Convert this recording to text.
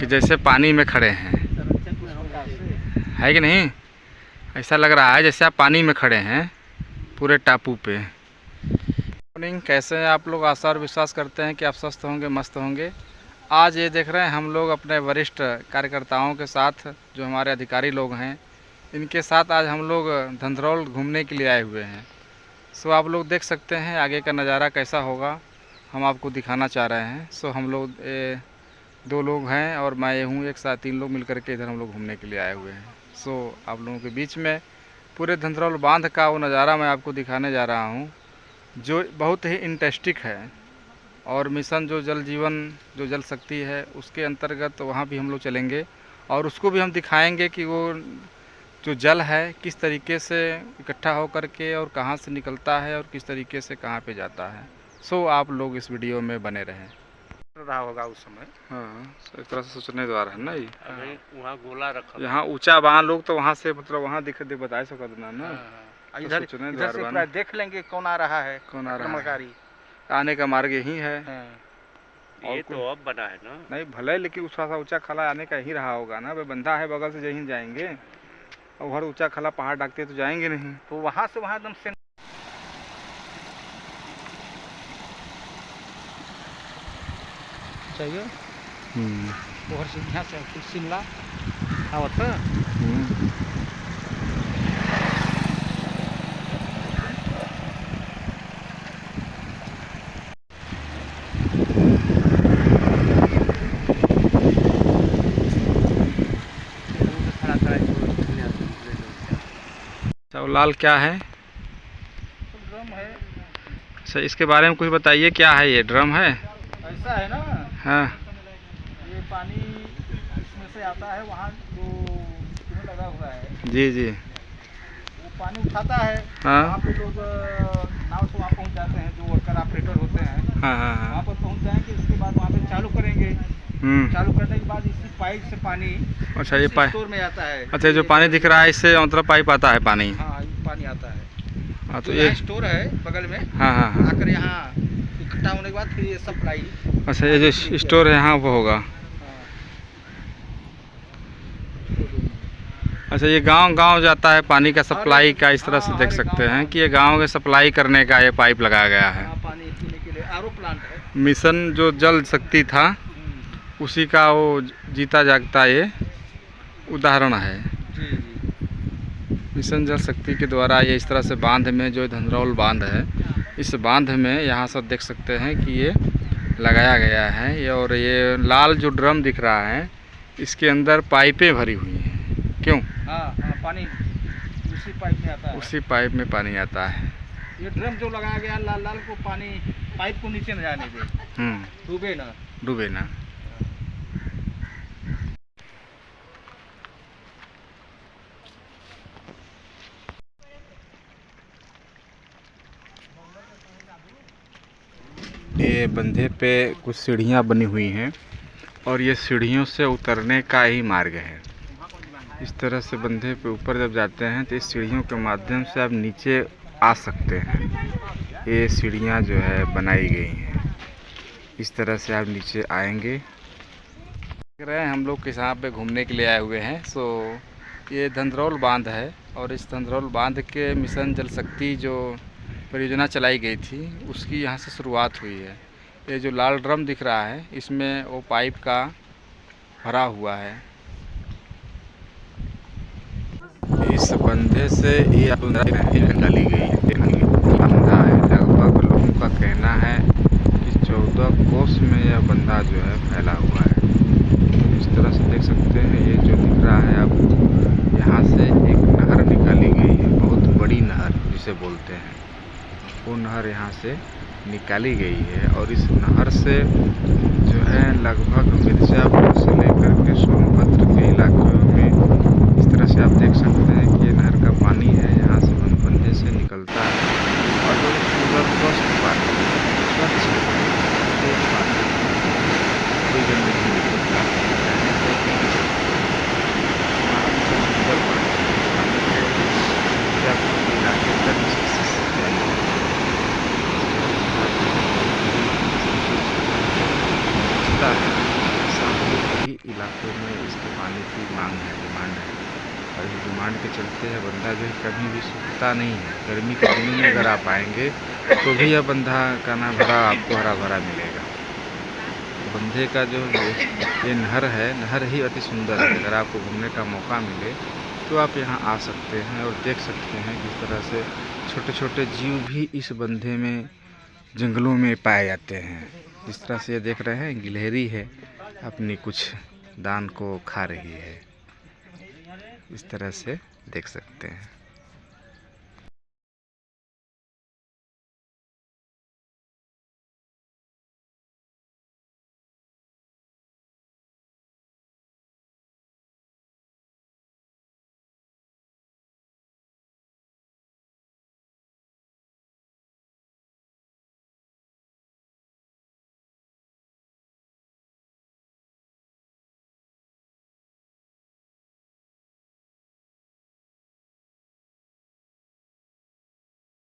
कि जैसे पानी में खड़े हैं, है कि नहीं? ऐसा लग रहा है जैसे आप पानी में खड़े हैं पूरे टापू पे। मॉर्निंग, कैसे हैं आप लोग? आशा और विश्वास करते हैं कि आप स्वस्थ होंगे, मस्त होंगे। आज ये देख रहे हैं हम लोग अपने वरिष्ठ कार्यकर्ताओं के साथ, जो हमारे अधिकारी लोग हैं, इनके साथ आज हम लोग धंधरौल घूमने के लिए आए हुए हैं। सो आप लोग देख सकते हैं आगे का नज़ारा कैसा होगा, हम आपको दिखाना चाह रहे हैं। सो हम लोग 2 लोग हैं और मैं ये हूँ, एक साथ 3 लोग मिलकर के इधर हम लोग घूमने के लिए आए हुए हैं। सो आप लोगों के बीच में पूरे धंधरौल बांध का वो नज़ारा मैं आपको दिखाने जा रहा हूँ, जो बहुत ही इंटरेस्टिंग है। और मिशन जो जल जीवन, जो जल शक्ति है, उसके अंतर्गत वहाँ भी हम लोग चलेंगे और उसको भी हम दिखाएंगे कि वो जो जल है किस तरीके से इकट्ठा हो करके और कहाँ से निकलता है और किस तरीके से कहाँ पे जाता है। सो आप लोग इस वीडियो में बने रहें। रहा होगा उस समय। हाँ, एक तरह से सोचने द्वारा है ना ये। वहाँ गोला रखा, यहाँ ऊंचा वहाँ लोग तो वहाँ से मतलब वहाँ दिख बता सकते देना ना। इधर इधर से पूरा देख लेंगे कौन आ रहा है, कौन आ रहा है। आने का मार्ग यही है। ये तो अब बना है ना। नहीं भले, लेकिन उसका सा ऊंचा खला आने का ही रहा होगा ना। वे बंधा है बगल से यहीं जाएंगे, और हर ऊंचा खला पहाड़ डाकते तो जाएंगे नहीं। तो वहाँ से वहाँ एकदम से चाहिए। और से यहाँ से शिमला आवत है। लाल क्या है? ड्रम है। अच्छा, इसके बारे में कुछ बताइए, क्या है ये? ड्रम है? ऐसा है ना। हाँ, ये पानी इसमें से आता है, वहाँ जो लगा हुआ है। जी जी। वो पानी उठाता है। हाँ, वहाँ पे लोग नाव से वहाँ पहुँच जाते हैं, जो वर्कर ऑपरेटर होते हैं। हाँ हाँ हाँ, वहाँ पर पहुँच जाएंगे, उसके बाद वहाँ पे चालू करेंगे। चालू करने के बाद इसी पाइप से पानी, अच्छा ये पाइप स्टोर में आता है। अच्छा, जो पानी दिख रहा है इससे मतलब पाइप आता है पानी? हाँ, पानी आता है। हाँ, तो ये स्टोर है बगल में। हाँ हाँ हाँ, आकर यहाँ इकट्ठा होने के बाद फिर ये सप्लाई। अच्छा, ये जो स्टोर है यहाँ वो होगा। अच्छा, ये गांव जाता है पानी का सप्लाई का। इस तरह से देख सकते हैं कि ये गांव के सप्लाई करने का ये पाइप लगाया गया है। पानी पीने के लिए आरओ प्लांट है। मिशन जो जल शक्ति था उसी का वो जीता जागता ये उदाहरण है। मिशन जल शक्ति के द्वारा ये इस तरह से बांध में, जो धंधरौल बांध है, इस बांध में यहाँ से देख सकते हैं कि ये लगाया गया है। ये और ये लाल जो ड्रम दिख रहा है, इसके अंदर पाइपें भरी हुई हैं। क्यों? हाँ, पानी उसी पाइप में आता है। उसी पाइप में पानी आता है। ये ड्रम जो लगाया गया लाल लाल को, पानी पाइप को नीचे न जाने दे, डूबे ना। ये बंधे पे कुछ सीढ़ियाँ बनी हुई हैं और ये सीढ़ियों से उतरने का ही मार्ग है। इस तरह से बंधे पे ऊपर जब जाते हैं तो इस सीढ़ियों के माध्यम से आप नीचे आ सकते हैं। ये सीढ़ियाँ जो है बनाई गई हैं, इस तरह से आप नीचे आएंगे। देख रहे हैं हम लोग किस यहाँ पे घूमने के लिए आए हुए हैं। सो ये धंधरौल बांध है और इस धंधरौल बांध के मिशन जल शक्ति जो परियोजना चलाई गई थी उसकी यहाँ से शुरुआत हुई है। ये जो लाल ड्रम दिख रहा है इसमें वो पाइप का भरा हुआ है। इस बंधे से ये निकाली गई है, बंधा है। लगभग लोगों का कहना है कि 14 कोस में यह बंधा जो है फैला हुआ है। तो इस तरह से देख सकते हैं, ये जो दिख रहा है अब यहाँ से एक नहर निकाली गई है, बहुत बड़ी नहर जिसे बोलते हैं, वो नहर यहाँ से निकाली गई है। और इस नहर से जो है लगभग मिर्ज़ापुर से लेकर के सोनभद्र के इलाकों में इस तरह से आप देख सकते हैं कि ये नहर का पानी है, यहाँ से बंधे से निकलता है और जो स्वस्थ पानी, स्वच्छ पानी, कोई गंदगी नहीं होता काफ़ी मांग है, डिमांड है। और इस डिमांड के चलते यह बंधा जो है कभी भी सूखता नहीं है। गर्मी के दिनों में अगर आप आएंगे तो भी यह बंधा का ना भरा आपको हरा भरा मिलेगा। बंधे का जो ये नहर है, नहर ही अति सुंदर है। अगर आपको घूमने का मौका मिले तो आप यहाँ आ सकते हैं और देख सकते हैं किस तरह से छोटे छोटे जीव भी इस बंधे में जंगलों में पाए जाते हैं। जिस तरह से ये देख रहे हैं, गिलहरी है अपनी कुछ दान को खा रही है, इस तरह से देख सकते हैं।